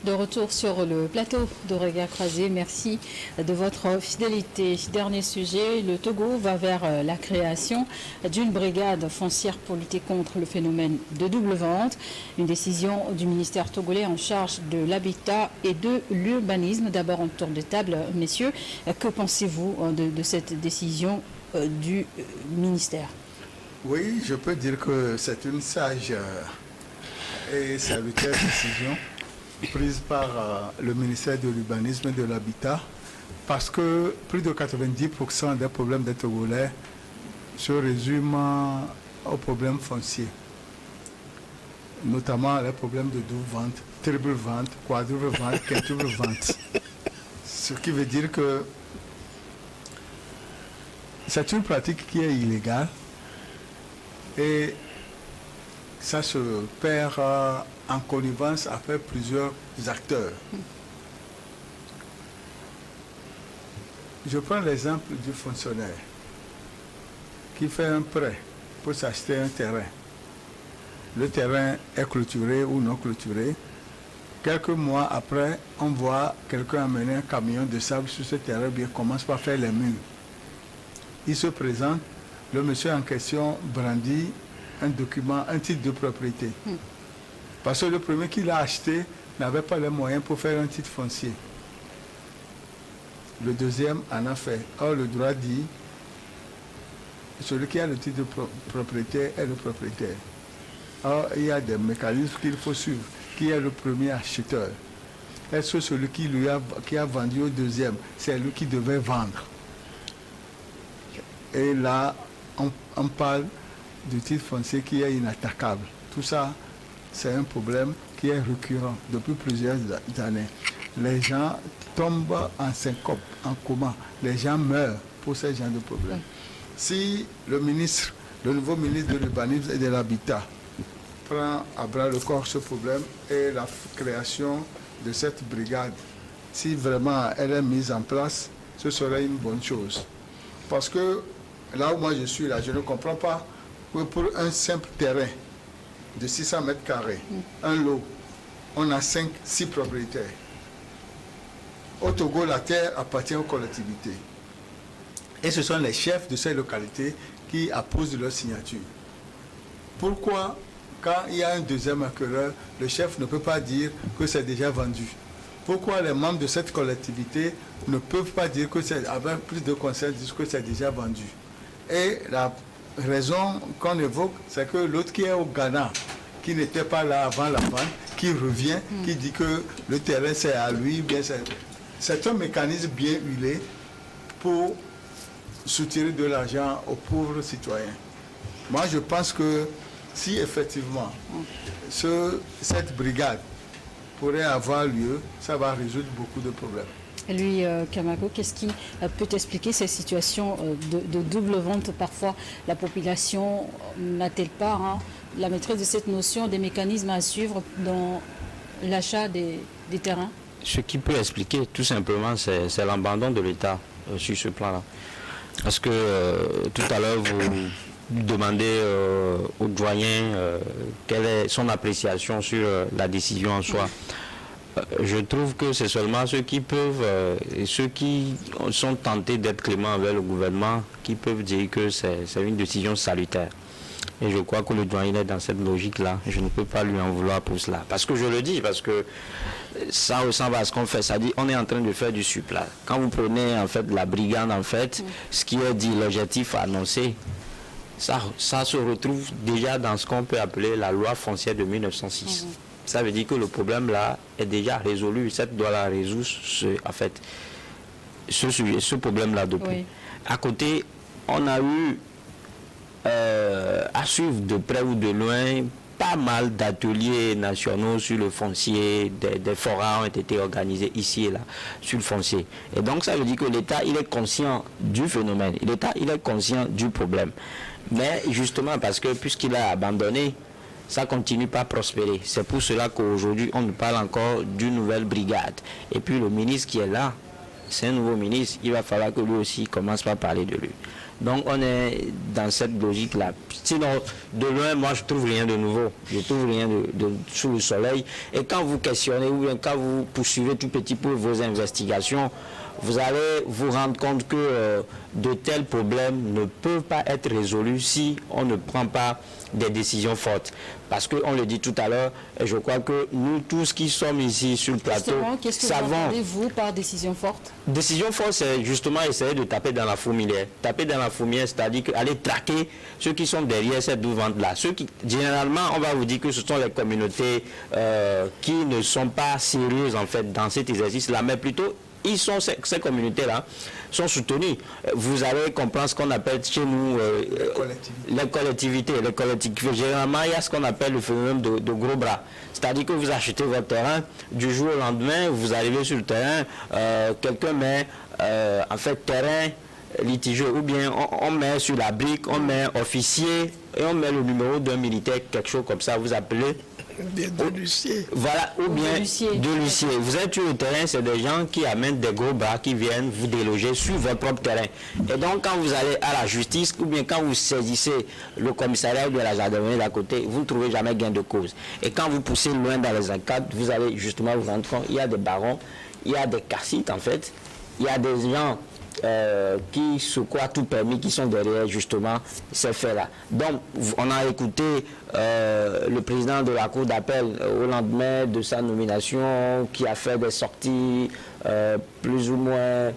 De retour sur le plateau de Regard Croisé, merci de votre fidélité. Dernier sujet, le Togo va vers la création d'une brigade foncière pour lutter contre le phénomène de double vente. Une décision du ministère togolais en charge de l'habitat et de l'urbanisme. D'abord en tour de table, messieurs, que pensez-vous de cette décision du ministère? Oui, je peux dire que c'est une sage et salutaire décision prise par le ministère de l'Urbanisme et de l'Habitat, parce que plus de 90% des problèmes des Togolais se résument aux problèmes fonciers, notamment les problèmes de double vente, triple vente, quadruple vente, quintuple vente. Ce qui veut dire que c'est une pratique qui est illégale et ça se perd en connivence avec plusieurs acteurs. Je prends l'exemple du fonctionnaire qui fait un prêt pour s'acheter un terrain. Le terrain est clôturé ou non clôturé. Quelques mois après, on voit quelqu'un amener un camion de sable sur ce terrain, bien commence par faire les murs. Il se présente, le monsieur en question brandit un document, un titre de propriété. Parce que le premier qui l'a acheté n'avait pas les moyens pour faire un titre foncier. Le deuxième en a fait. Or, le droit dit, celui qui a le titre de propriétaire est le propriétaire. Or, il y a des mécanismes qu'il faut suivre. Qui est le premier acheteur? Est-ce que celui qui a vendu au deuxième, c'est lui qui devait vendre? Et là, on parle du titre foncier qui est inattaquable. Tout ça, c'est un problème qui est récurrent depuis plusieurs années. Les gens tombent en syncope, en coma. Les gens meurent pour ces genres de problèmes. Si le nouveau ministre de l'Urbanisme et de l'Habitat prend à bras le corps ce problème et la création de cette brigade, si vraiment elle est mise en place, ce serait une bonne chose. Parce que là où moi je suis là, je ne comprends pas que pour un simple terrain de 600 mètres carrés, un lot, on a 6 propriétaires. Au Togo, la terre appartient aux collectivités. Et ce sont les chefs de ces localités qui apposent leur signature. Pourquoi, quand il y a un deuxième acquéreur, le chef ne peut pas dire que c'est déjà vendu? Pourquoi les membres de cette collectivité ne peuvent pas dire que c'est, avec plus de conseils, disent que c'est déjà vendu? Et la raison qu'on évoque, c'est que l'autre qui est au Ghana, qui n'était pas là avant la vente, qui revient, qui dit que le terrain c'est à lui, bien c'est un mécanisme bien huilé pour soutirer de l'argent aux pauvres citoyens. Moi je pense que si effectivement cette brigade pourrait avoir lieu, ça va résoudre beaucoup de problèmes. Et lui, Kamako, qu'est-ce qui peut expliquer ces situations de double vente? Parfois, la population n'a-t-elle pas la maîtrise de cette notion, des mécanismes à suivre dans l'achat des terrains? Ce qui peut expliquer, tout simplement, c'est l'abandon de l'État sur ce plan-là. Parce que tout à l'heure, vous demandez au doyen quelle est son appréciation sur la décision en soi. Je trouve que c'est seulement ceux qui peuvent, et ceux qui sont tentés d'être cléments envers le gouvernement, qui peuvent dire que c'est une décision salutaire. Et je crois que le doyen est dans cette logique-là. Je ne peux pas lui en vouloir pour cela. Parce que je le dis, parce que ça ressemble à ce qu'on fait. Ça dit, on est en train de faire du supplat. Quand vous prenez en fait la brigade, en fait, ce qui est dit, l'objectif annoncé, ça se retrouve déjà dans ce qu'on peut appeler la loi foncière de 1906. Ça veut dire que le problème là est déjà résolu. Cette loi-là résout ce problème-là depuis. Oui. À côté, on a eu à suivre de près ou de loin pas mal d'ateliers nationaux sur le foncier, des forats ont été organisés ici et là sur le foncier. Et donc ça veut dire que l'État il est conscient du phénomène, l'État il est conscient du problème. Mais justement parce que puisqu'il a abandonné, ça continue pas à prospérer. C'est pour cela qu'aujourd'hui, on nous parle encore d'une nouvelle brigade. Et puis le ministre qui est là, c'est un nouveau ministre, il va falloir que lui aussi commence par parler de lui. Donc on est dans cette logique-là. Sinon, de loin, moi je trouve rien de nouveau. Je trouve rien sous le soleil. Et quand vous questionnez ou bien quand vous poursuivez tout petit peu vos investigations, vous allez vous rendre compte que de tels problèmes ne peuvent pas être résolus si on ne prend pas des décisions fortes. Parce qu'on le dit tout à l'heure, et je crois que nous tous qui sommes ici sur le plateau, qu'est-ce que savons... vous entendez-vous par décision forte? Décision forte, c'est justement essayer de taper dans la fourmilière. Taper dans la fourmilière, c'est-à-dire aller traquer ceux qui sont derrière cette vente-là. Ceux qui, généralement, on va vous dire que ce sont les communautés qui ne sont pas sérieuses, en fait, dans cet exercice-là, mais plutôt... ces communautés-là sont soutenues. Vous allez comprendre ce qu'on appelle chez nous les collectivités. Généralement, il y a ce qu'on appelle le phénomène de gros bras. C'est-à-dire que vous achetez votre terrain, du jour au lendemain, vous arrivez sur le terrain, quelqu'un met en fait terrain litigieux, ou bien on met sur la brique, on met officier et on met le numéro d'un militaire, quelque chose comme ça, vous appelez de l'huissier. Voilà, ou bien de l'huissier. Vous êtes sur le terrain, c'est des gens qui amènent des gros bras qui viennent vous déloger sur votre propre terrain. Et donc, quand vous allez à la justice, ou bien quand vous saisissez le commissariat de la gendarmerie d'à côté, vous ne trouvez jamais gain de cause. Et quand vous poussez loin dans les encadres, vous allez justement vous rendre compte, il y a des barons, il y a des caciques en fait, il y a des gens qui se croient tout permis, qui sont derrière justement ces faits-là. Donc, on a écouté le président de la Cour d'appel au lendemain de sa nomination, qui a fait des sorties plus ou moins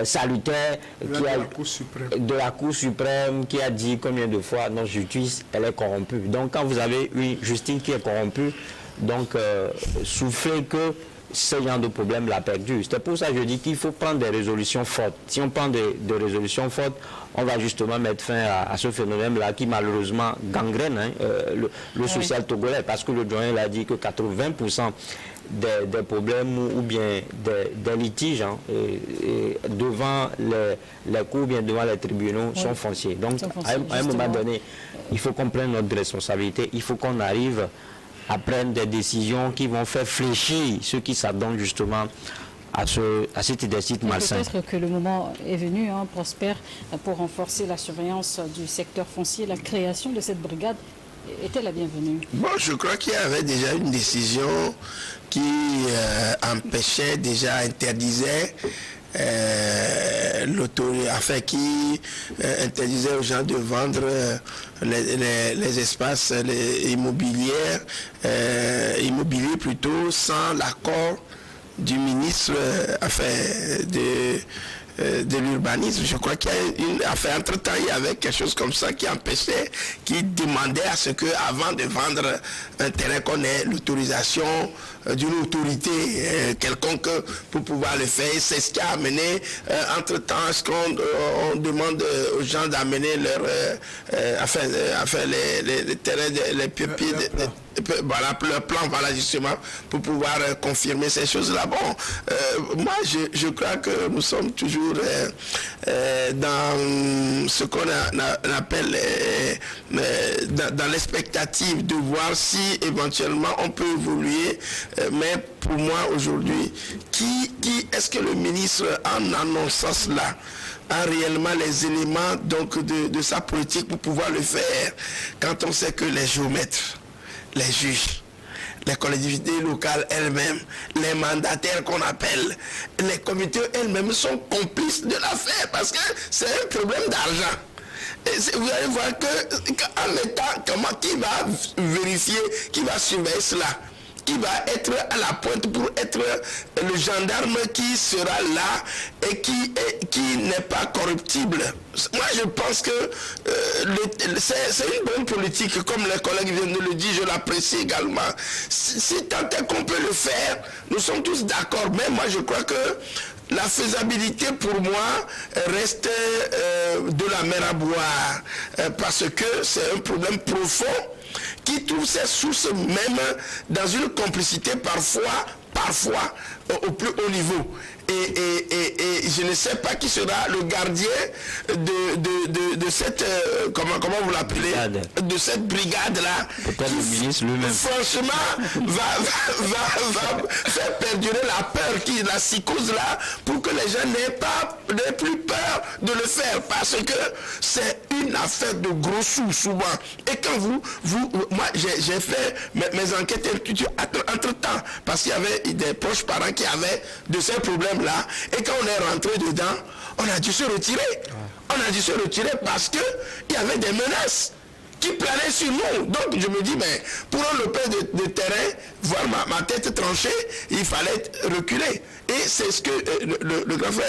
salutaires, de la Cour suprême, qui a dit combien de fois notre justice, elle est corrompue. Donc, quand vous avez une justice qui est corrompue, donc soufflez que ce genre de problème l'a perdu. C'est pour ça que je dis qu'il faut prendre des résolutions fortes. Si on prend des résolutions fortes, on va justement mettre fin à ce phénomène-là qui malheureusement gangrène le social togolais. Parce que le doyen l'a dit que 80% des problèmes ou bien des litiges devant les cours ou bien devant les tribunaux sont fonciers. Donc à un moment donné, il faut qu'on prenne notre responsabilité. Il faut qu'on arrive à prendre des décisions qui vont faire fléchir ceux qui s'adonnent justement à cet exercice malsain. Peut-être que le moment est venu, Prosper, pour renforcer la surveillance du secteur foncier. La création de cette brigade était la bienvenue. Bon, je crois qu'il y avait déjà une décision qui empêchait, déjà interdisait qui interdisait aux gens de vendre les espaces immobiliers plutôt sans l'accord du ministre de l'urbanisme. Je crois qu'il y a entre-temps, il y avait quelque chose comme ça qui empêchait, qui demandait à ce que, avant de vendre un terrain, qu'on ait l'autorisation d'une autorité quelconque pour pouvoir le faire. C'est ce qui a amené, entre-temps, à ce qu'on demande aux gens d'amener leur les terrains, les papiers, voilà, leur plan, voilà, justement, pour pouvoir confirmer ces choses-là. Bon, moi, je crois que nous sommes toujours dans ce qu'on appelle dans l'expectative de voir si éventuellement on peut évoluer. Mais pour moi, aujourd'hui, qui est-ce que le ministre, en annonçant cela, a réellement les éléments donc de sa politique pour pouvoir le faire, quand on sait que les géomètres, les juges, les collectivités locales elles-mêmes, les mandataires qu'on appelle, les comités elles-mêmes sont complices de l'affaire parce que c'est un problème d'argent. Et vous allez voir qu'en mettant, qui va vérifier, qui va surveiller cela, qui va être à la pointe pour être le gendarme qui sera là et qui n'est pas corruptible. Moi, je pense que c'est une bonne politique, comme les collègues viennent de le dire, je l'apprécie également. Si tant est qu'on peut le faire, nous sommes tous d'accord. Mais moi, je crois que la faisabilité, pour moi, reste de la mer à boire, parce que c'est un problème profond qui trouve ses sources même dans une complicité parfois au plus haut niveau. Et je ne sais pas qui sera le gardien de cette, comment vous l'appelez, de cette brigade-là, qui le ministre lui-même, franchement va faire faire perdurer la peur, la psychose là, pour que les gens n'aient plus peur de le faire, parce que c'est une affaire de gros sous souvent. Et quand moi j'ai fait mes enquêtes entre temps, parce qu'il y avait des proches parents qui avaient de ces problèmes là, et quand on est rentré dedans, on a dû se retirer. On a dû se retirer parce que il y avait des menaces qui planaient sur nous. Donc je me dis, mais pour un lopin de terrain, voir ma tête tranchée, il fallait reculer. Et c'est ce que le grand frère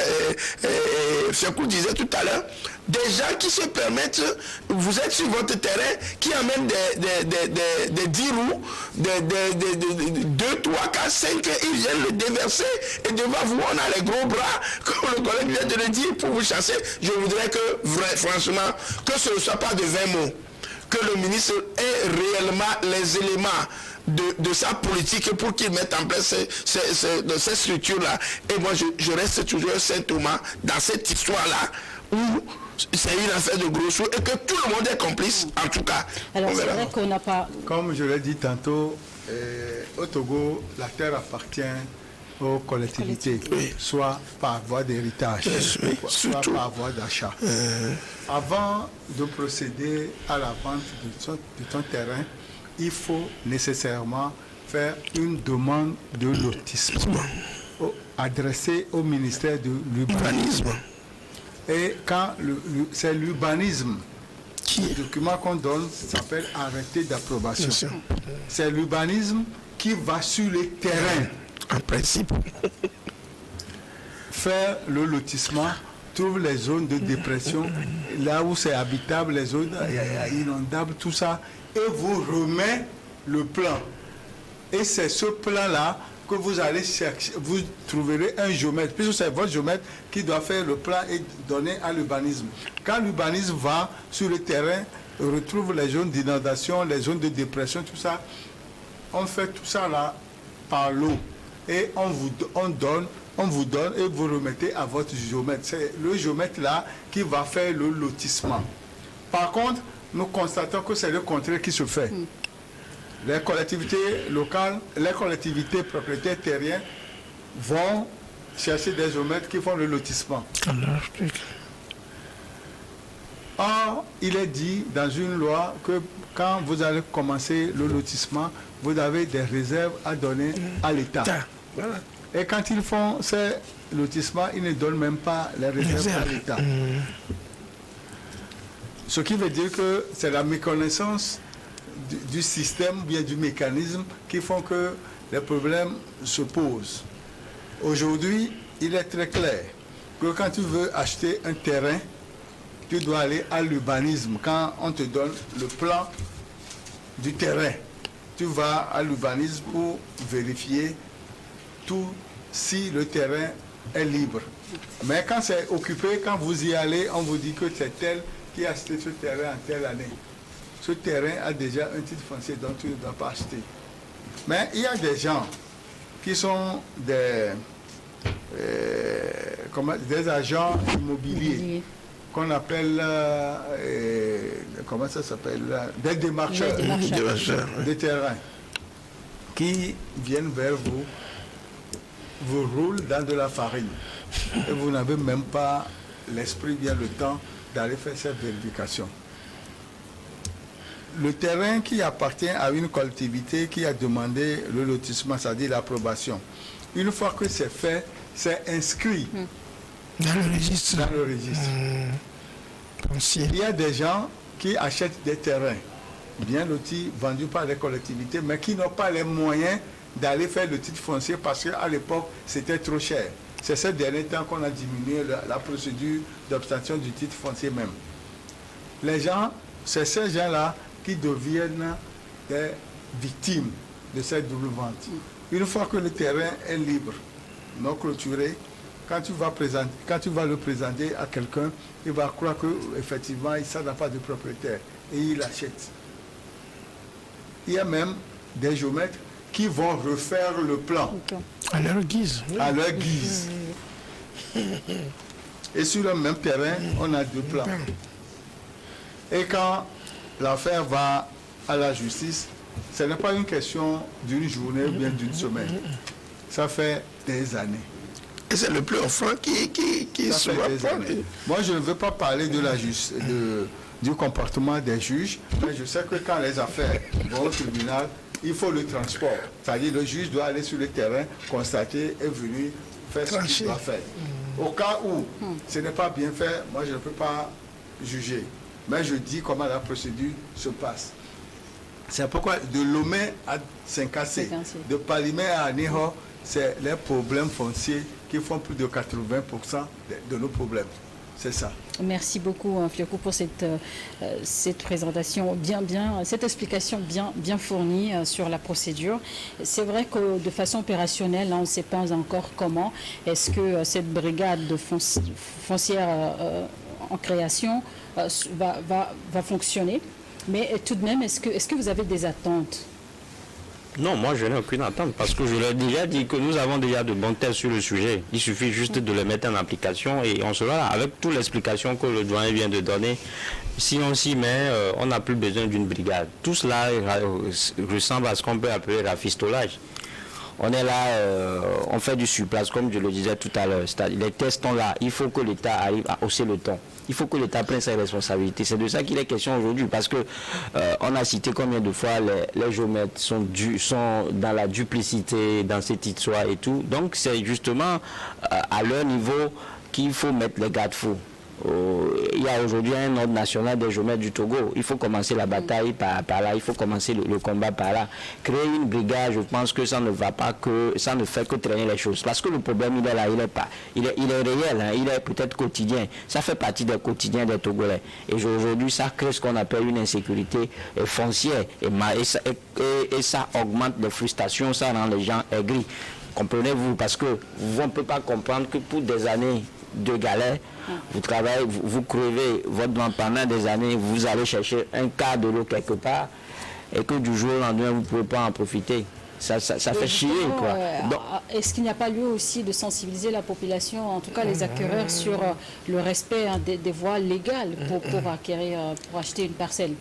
Fiakou disait tout à l'heure. Des gens qui se permettent, vous êtes sur votre terrain, qui amènent des 10 roues, des 2, 3, 4, 5, ils viennent le déverser. Et devant vous, on a les gros bras, comme le collègue vient de le dire, pour vous chasser. Je voudrais que, franchement, que ce ne soit pas de 20 mots. Que le ministre ait réellement les éléments de sa politique pour qu'il mette en place ces structures-là. Et moi, je reste toujours un Saint Thomas dans cette histoire-là où c'est une affaire de gros sous et que tout le monde est complice, en tout cas. Alors, c'est vrai qu'on n'a pas... Comme je l'ai dit tantôt, au Togo, la terre appartient aux collectivités, soit par voie d'héritage, soit par voie d'achat. Avant de procéder à la vente de ton terrain, il faut nécessairement faire une demande de lotissement adressée au ministère de l'urbanisme. Et quand c'est l'urbanisme, le document qu'on donne s'appelle arrêté d'approbation. C'est l'urbanisme qui va sur les terrains, en principe, faire le lotissement, trouve les zones de dépression, là où c'est habitable, les zones inondables, tout ça, et vous remet le plan. Et c'est ce plan-là que vous allez chercher, vous trouverez un géomètre, puisque c'est votre géomètre qui doit faire le plan et donner à l'urbanisme. Quand l'urbanisme va sur le terrain, retrouve les zones d'inondation, les zones de dépression, tout ça, on fait tout ça là par l'eau. Et on vous donne et vous remettez à votre géomètre. C'est le géomètre là qui va faire le lotissement. Par contre, nous constatons que c'est le contraire qui se fait. Les collectivités locales, les collectivités propriétaires terriens vont chercher des géomètres qui font le lotissement. Or, il est dit dans une loi que quand vous allez commencer le lotissement, vous avez des réserves à donner à l'État. Voilà. Et quand ils font ces lotissements, ils ne donnent même pas les réserves à l'État. Ce qui veut dire que c'est la méconnaissance du système, bien du mécanisme, qui font que les problèmes se posent. Aujourd'hui, il est très clair que quand tu veux acheter un terrain, tu dois aller à l'urbanisme. Quand on te donne le plan du terrain, tu vas à l'urbanisme pour vérifier tout si le terrain est libre. Mais quand c'est occupé, quand vous y allez, on vous dit que c'est tel qui a acheté ce terrain en telle année. Ce terrain a déjà un titre foncier dont tu ne dois pas acheter. Mais il y a des gens qui sont des agents immobiliers qu'on appelle, comment ça s'appelle, des démarcheurs de terrain qui viennent vers vous, vous roulent dans de la farine et vous n'avez même pas l'esprit, bien le temps d'aller faire cette vérification. Le terrain qui appartient à une collectivité qui a demandé le lotissement, c'est-à-dire l'approbation, une fois que c'est fait, c'est inscrit dans le registre. Il y a des gens qui achètent des terrains bien lotis, vendus par les collectivités, mais qui n'ont pas les moyens d'aller faire le titre foncier parce qu'à l'époque, c'était trop cher. C'est ces derniers temps qu'on a diminué la procédure d'obtention du titre foncier même. Les gens, c'est ces gens-là qui deviennent des victimes de cette double vente. Une fois que le terrain est libre, non clôturé, quand tu vas le présenter à quelqu'un, il va croire qu'effectivement, ça n'a pas de propriétaire et il achète. Il y a même des géomètres qui vont refaire le plan. À leur guise. À leur guise. Et sur le même terrain, on a deux plans. Et quand l'affaire va à la justice, ce n'est pas une question d'une journée ou bien d'une semaine. Ça fait des années. Et c'est le plus offrant qui Ça souvent fait des années. Moi, je ne veux pas parler de du comportement des juges, mais je sais que quand les affaires vont au tribunal, il faut le transport. C'est-à-dire le juge doit aller sur le terrain, constater et venir faire ce qu'il doit faire. Au cas où ce n'est pas bien fait, moi je ne peux pas juger. Mais je dis comment la procédure se passe. C'est pourquoi de Lomé à Saint-Cassé, de Palimé à Niho, c'est les problèmes fonciers qui font plus de 80% de nos problèmes. C'est ça. Merci beaucoup, Fioko, pour cette présentation cette explication bien fournie sur la procédure. C'est vrai que de façon opérationnelle, on ne sait pas encore comment est-ce que cette brigade de foncière en création va fonctionner. Mais tout de même, est-ce que vous avez des attentes ? Non, moi je n'ai aucune attente parce que je leur ai déjà dit que nous avons déjà de bons tests sur le sujet. Il suffit juste de les mettre en application et on sera là avec toute l'explication que le doyen vient de donner. Si on s'y met, on n'a plus besoin d'une brigade. Tout cela ressemble à ce qu'on peut appeler rafistolage. On est là, on fait du surplace, comme je le disais tout à l'heure. Les tests sont là. Il faut que l'État arrive à hausser le ton. Il faut que l'État prenne ses responsabilités. C'est de ça qu'il est question aujourd'hui. Parce que on a cité combien de fois les géomètres sont dans la duplicité, dans ces titres et tout. Donc c'est justement à leur niveau qu'il faut mettre les garde-fous. Il y a aujourd'hui un ordre national des géomètres du Togo. Il faut commencer la bataille par là, il faut commencer le combat par là. Créer une brigade, je pense que ça ne fait que traîner les choses. Parce que le problème, il est là, il est réel, hein, il est peut-être quotidien. Ça fait partie des quotidiens des Togolais. Et aujourd'hui, ça crée ce qu'on appelle une insécurité foncière. Et ça augmente les frustrations, ça rend les gens aigris. Comprenez-vous, parce que on ne peut pas comprendre que pour des années de galère, vous travaillez, vous crevez votre demande pendant des années, vous allez chercher un quart de l'eau quelque part et que du jour au lendemain vous ne pouvez pas en profiter. Ça fait chier, quoi. Est-ce qu'il n'y a pas lieu aussi de sensibiliser la population, en tout cas les acquéreurs, sur le respect des voies légales pour acheter une parcelle?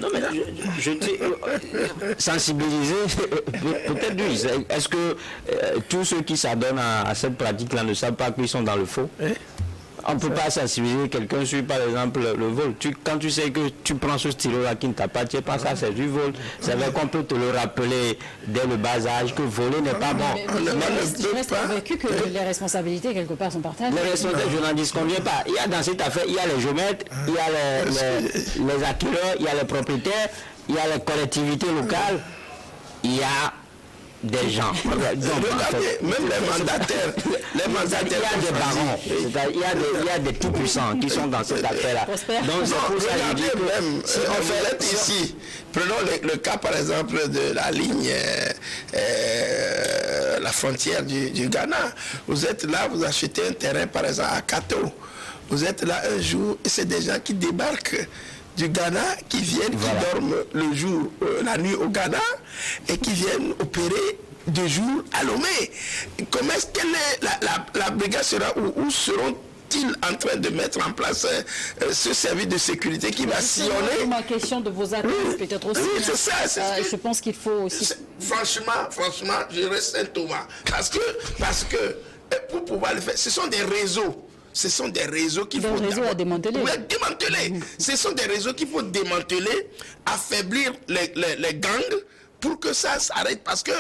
Non, mais je dis, sensibiliser, peut-être oui. Est-ce que tous ceux qui s'adonnent à cette pratique-là ne savent pas qu'ils sont dans le faux? On ne peut pas sensibiliser quelqu'un sur, par exemple, le vol. Quand tu sais que tu prends ce stylo-là qui ne t'appartient pas, ça c'est du vol. C'est vrai qu'on peut te le rappeler dès le bas âge que voler n'est pas bon. Je reste convaincu que les responsabilités, quelque part, sont partagées. Les responsabilités, je n'en disconviens pas. Il y a dans cette affaire, il y a les géomètres, il y a les acquéreurs, il y a les propriétaires, il y a les collectivités locales, il y a des gens. Regardez, même les mandataires. Il y a des barons, il y a des tout-puissants qui sont dans cette affaire-là. Donc c'est pour ça que je dis que même, si on fait ici, prenons le cas par exemple de la ligne, la frontière du Ghana. Vous êtes là, vous achetez un terrain par exemple à Kato. Vous êtes là un jour et c'est des gens qui débarquent du Ghana, qui viennent, qui dorment le jour, la nuit au Ghana, et qui viennent opérer de jour à Lomé. Comment est-ce que la brigade sera, où seront-ils en train de mettre en place ce service de sécurité qui va sillonner? Ma question de vos attentes, peut-être aussi. Oui, c'est ça. Je pense qu'il faut aussi... Franchement, je reste un Thomas. Parce que pour pouvoir le faire, ce sont des réseaux. Ce sont des réseaux qu'il faut démanteler. Oui, démanteler. Ce sont des réseaux qu'il faut démanteler, affaiblir les gangs pour que ça s'arrête. Parce que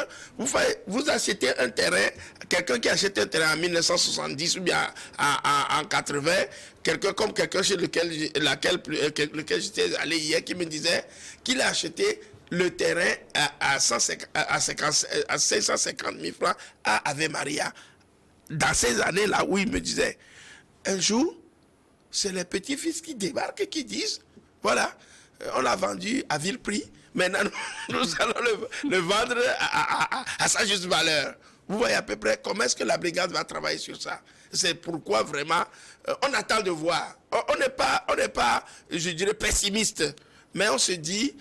vous achetez un terrain, quelqu'un qui achète un terrain en 1970 ou bien en 80, quelqu'un chez lequel j'étais allé hier qui me disait qu'il a acheté le terrain à 550 000 francs à Ave Maria. Dans ces années-là où il me disait, un jour, c'est les petits-fils qui débarquent et qui disent, voilà, on l'a vendu à vil prix, maintenant nous allons le vendre à sa juste valeur. Vous voyez à peu près comment est-ce que la brigade va travailler sur ça. C'est pourquoi vraiment, on attend de voir. On n'est pas, je dirais, pessimiste, mais on se dit,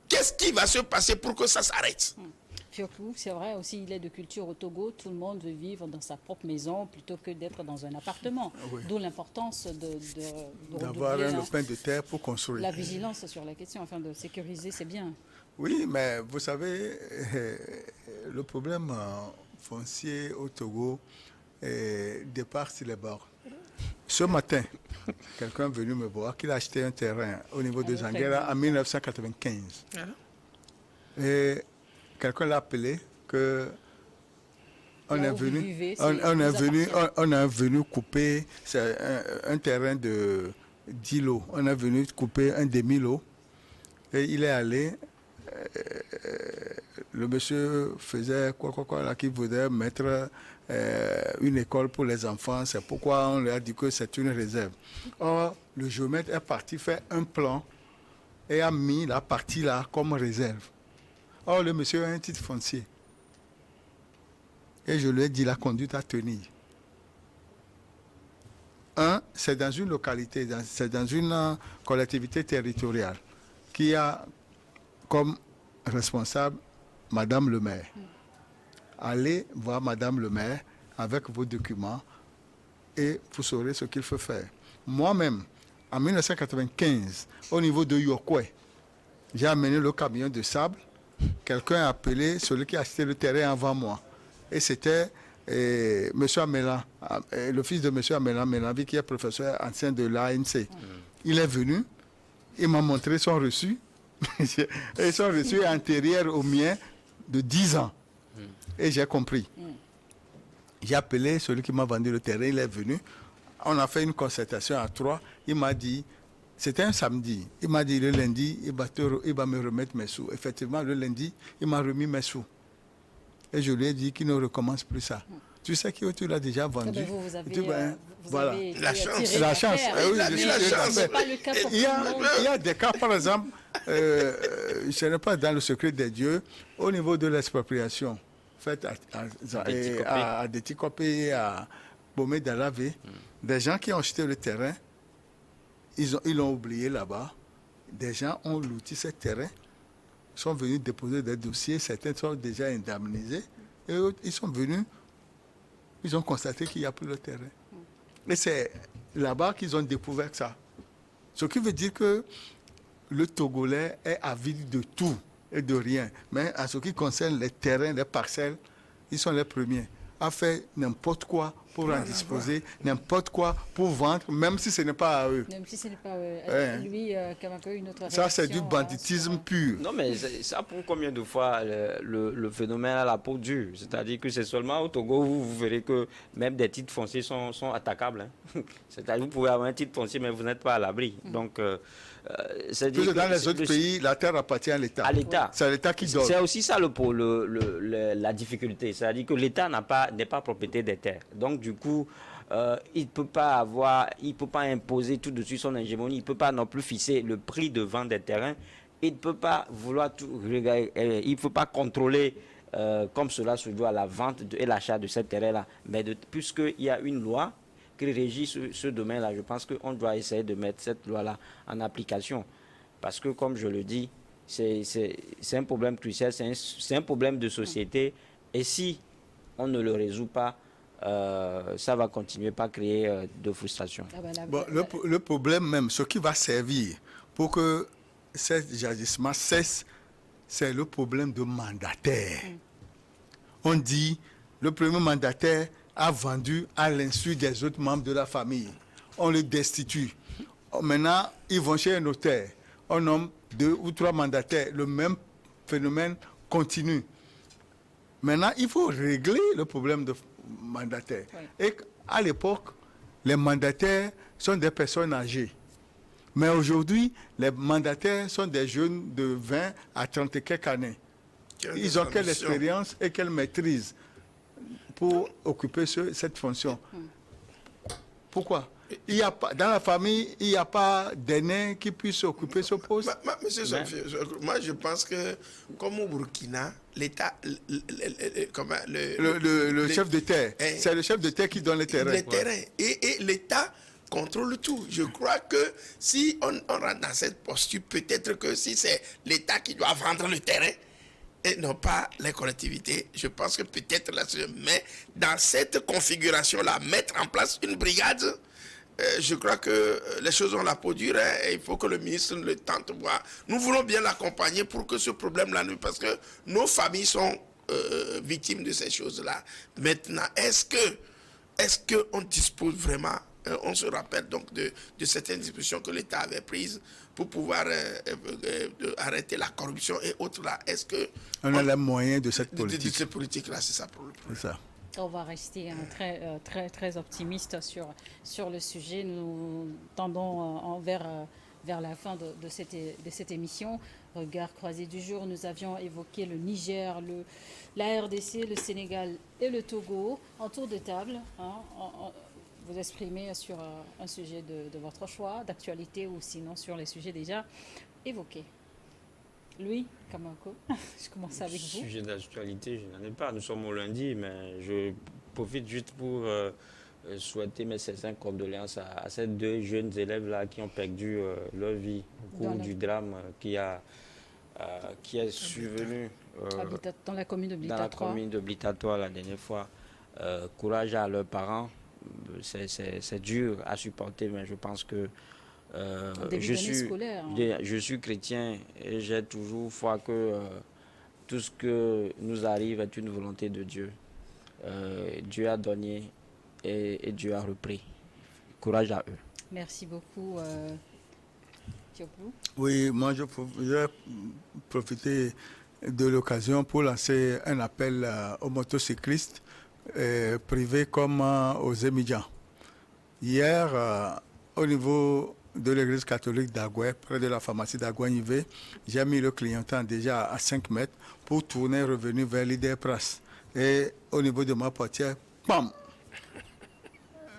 qu'est-ce qui va se passer pour que ça s'arrête? Fioko, c'est vrai aussi, il est de culture au Togo, tout le monde veut vivre dans sa propre maison plutôt que d'être dans un appartement. Oui. D'où l'importance d'avoir un pain de terre pour construire. La vigilance sur la question, afin de sécuriser, c'est bien. Oui, mais vous savez, le problème foncier au Togo dépasse les bords. Ce matin, quelqu'un est venu me voir qu'il a acheté un terrain au niveau de Zanguera en 1995. Et quelqu'un l'a appelé que on est venu couper un terrain de 10 lots. On est venu couper un demi-lot. Et il est allé. Le monsieur faisait quoi là, qui voulait mettre une école pour les enfants. C'est pourquoi on lui a dit que c'est une réserve. Or, le géomètre est parti faire un plan et a mis la partie là comme réserve. Or, le monsieur a un titre foncier. Et je lui ai dit la conduite à tenir. C'est dans une localité, c'est dans une collectivité territoriale qui a comme responsable Madame le maire. Allez voir Madame le maire avec vos documents et vous saurez ce qu'il faut faire. Moi-même, en 1995, au niveau de Yokwe, j'ai amené le camion de sable. Quelqu'un a appelé celui qui a acheté le terrain avant moi. Et c'était M. Amélan, le fils de M. Amélan Mélanvi, qui est professeur ancien de l'ANC. Il est venu, il m'a montré son reçu. Et son reçu est antérieur au mien de 10 ans. Et j'ai compris. J'ai appelé celui qui m'a vendu le terrain, il est venu. On a fait une concertation à 3. Il m'a dit, c'était un samedi, il m'a dit le lundi, il va me remettre mes sous. Effectivement, le lundi, il m'a remis mes sous. Et je lui ai dit qu'il ne recommence plus ça. Tu sais que tu l'as déjà vendu. Vous avez, voilà. La chance. La chance. Il a dit la chance. Il y a des cas, par exemple, ce n'est pas dans le secret des dieux, au niveau de l'expropriation faite à Déticopé, à Bomé d'Alavé, des gens qui ont acheté le terrain, ils l'ont oublié là-bas. Des gens ont loti ce terrain, sont venus déposer des dossiers, certains sont déjà indemnisés, et eux, ils sont venus, ils ont constaté qu'il n'y a plus le terrain. Et c'est là-bas qu'ils ont découvert ça. Ce qui veut dire que le Togolais est avide de tout et de rien. Mais en ce qui concerne les terrains, les parcelles, ils sont les premiers à faire n'importe quoi pour en disposer, n'importe quoi pour vendre, même si ce n'est pas à eux. Même si ce n'est pas à eux. Lui, Kamako, une autre réaction. Ça, c'est du banditisme pur. Non, mais ça prouve combien de fois le phénomène à la peau dure. C'est-à-dire que c'est seulement au Togo où vous verrez que même des titres fonciers sont attaquables. Hein. C'est-à-dire que vous pouvez avoir un titre foncier, mais vous n'êtes pas à l'abri. Donc, dans les autres pays, la terre appartient à l'État. À l'État. C'est l'État qui donne. C'est aussi ça la difficulté. C'est-à-dire que l'État n'est pas propriétaire des terres. Donc, du coup, il ne peut pas imposer tout de suite son hégémonie. Il ne peut pas non plus fixer le prix de vente des terrains. Il ne peut pas vouloir tout regarder. Il ne faut pas contrôler comme cela se doit la vente et l'achat de ces terrains-là. Mais puisqu'il y a une loi qui régit ce domaine-là, je pense qu'on doit essayer de mettre cette loi-là en application. Parce que, comme je le dis, c'est un problème crucial, c'est un problème de société. Et si on ne le résout pas, ça va continuer par créer de frustration. Bon, le problème même, ce qui va servir pour que ces agissements cessent, c'est le problème de mandataire. On dit, le premier mandataire a vendu à l'insu des autres membres de la famille. On le destitue. Maintenant, ils vont chez un notaire. On nomme 2 ou 3 mandataires. Le même phénomène continue. Maintenant, il faut régler le problème de mandataire. Oui. Et à l'époque, les mandataires sont des personnes âgées. Mais aujourd'hui, les mandataires sont des jeunes de 20 à 30 et quelques années. Ils ont quelle expérience et quelle maîtrise pour occuper cette fonction. Pourquoi? Dans la famille, il n'y a pas d'aînés qui puissent occuper ce poste. Monsieur Sonfier, moi je pense que, comme au Burkina, l'État, le chef de terre, c'est le chef de terre qui donne les terrains. Les terrains. Et l'État contrôle tout. Je crois que si on rentre dans cette posture, peut-être que si c'est l'État qui doit vendre le terrain, et non pas les collectivités, je pense que peut-être là, mais dans cette configuration-là, mettre en place une brigade, je crois que les choses ont la peau dure, et il faut que le ministre le tente voir. Nous voulons bien l'accompagner pour que ce problème-là, parce que nos familles sont victimes de ces choses-là. Maintenant, est-ce qu'on dispose vraiment, on se rappelle donc de certaines dispositions que l'État avait prises pour pouvoir arrêter la corruption et autres là. Est-ce que on a les moyens de cette politique? De cette politique-là, c'est ça pour le problème. C'est ça. On va rester très optimiste sur le sujet. Nous tendons vers la fin de cette émission. Regard croisé du jour, nous avions évoqué le Niger, la RDC, le Sénégal et le Togo. En tour de table, vous exprimez sur un sujet de votre choix, d'actualité ou sinon sur les sujets déjà évoqués. Louis Kamako, je commence avec vous. Sujet d'actualité, je n'en ai pas. Nous sommes au lundi, mais je profite juste pour souhaiter mes sincères condoléances à ces 2 jeunes élèves-là qui ont perdu leur vie au cours du drame qui est survenu dans la commune de Blita dans la commune de Blita 3 la dernière fois. Courage à leurs parents. C'est dur à supporter, mais je pense que je suis chrétien et j'ai toujours foi que tout ce que nous arrive est une volonté de Dieu. Dieu a donné et Dieu a repris. Courage à eux. Merci beaucoup. Oui, moi je vais profiter de l'occasion pour lancer un appel aux motocyclistes privés comme aux émigrants. Hier, au niveau de l'église catholique d'Agoué, près de la pharmacie d'Agoué-Nivé, j'ai mis le clientin déjà à 5 mètres pour tourner revenu vers l'idée Pras. Et au niveau de ma portière, bam!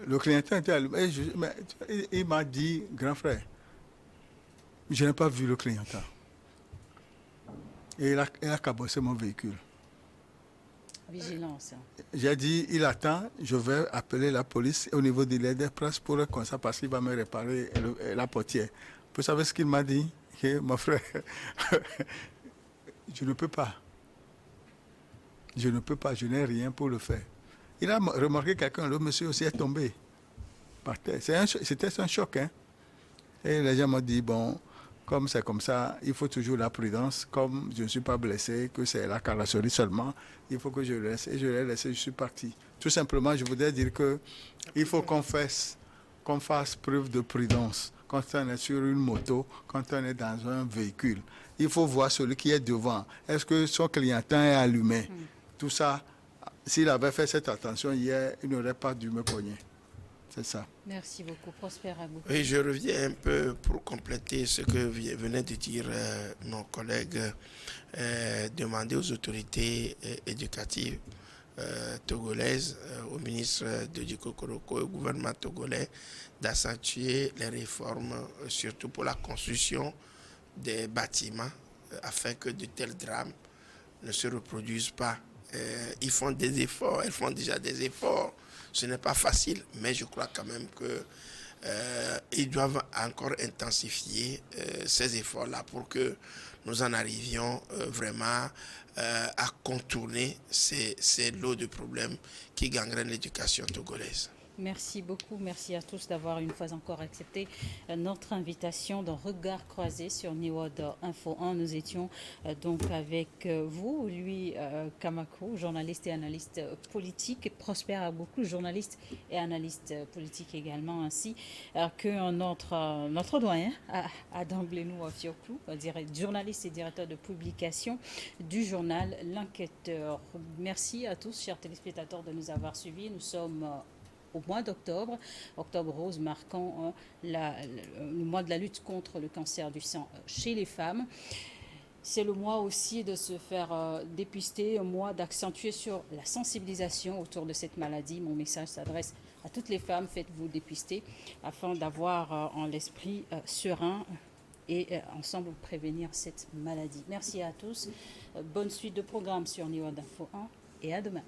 Le clientin était allumé. Il m'a dit, grand frère, je n'ai pas vu le clientin. Et il a cabossé mon véhicule. Vigilance. J'ai dit, il attend, je vais appeler la police au niveau de l'aide presse pour le conseil parce qu'il va me réparer la portière. Vous savez ce qu'il m'a dit? Mon frère, je ne peux pas. Je ne peux pas, je n'ai rien pour le faire. Il a remarqué quelqu'un, le monsieur aussi est tombé par terre. C'était un choc. Hein? Et les gens m'ont dit, bon, comme c'est comme ça, il faut toujours la prudence. Comme je ne suis pas blessé, que c'est la carrosserie seulement, il faut que je le laisse. Et je l'ai laissé, je suis parti. Tout simplement, je voudrais dire qu'il faut qu'on fasse preuve de prudence quand on est sur une moto, quand on est dans un véhicule. Il faut voir celui qui est devant. Est-ce que son clientin est allumé? Tout ça, s'il avait fait cette attention hier, il n'aurait pas dû me cogner. C'est ça. Merci beaucoup. Prosper Agou. Oui, je reviens un peu pour compléter ce que venaient de dire nos collègues. Demander aux autorités éducatives togolaises, au ministre de Djiko Koroko et au gouvernement togolais d'accentuer les réformes, surtout pour la construction des bâtiments, afin que de tels drames ne se reproduisent pas. Ils font des efforts, elles font déjà des efforts. Ce n'est pas facile, mais je crois quand même qu'ils doivent encore intensifier ces efforts-là pour que nous en arrivions vraiment à contourner ces lots de problèmes qui gangrènent l'éducation togolaise. Merci beaucoup. Merci à tous d'avoir une fois encore accepté notre invitation d'un regard croisé sur Niwod Info 1. Nous étions donc avec vous, Louis Kamako, journaliste et analyste politique, et Prosper Agbokou, journaliste et analyste politique également, ainsi que notre doyen, Adam Blenou Fiokou, journaliste et directeur de publication du journal L'Enquêteur. Merci à tous, chers téléspectateurs, de nous avoir suivis. Nous sommes au mois d'octobre, octobre rose marquant le mois de la lutte contre le cancer du sang chez les femmes. C'est le mois aussi de se faire dépister, un mois d'accentuer sur la sensibilisation autour de cette maladie. Mon message s'adresse à toutes les femmes, faites-vous dépister afin d'avoir en l'esprit serein et ensemble prévenir cette maladie. Merci à tous, bonne suite de programme sur Niwod Info 1 et à demain.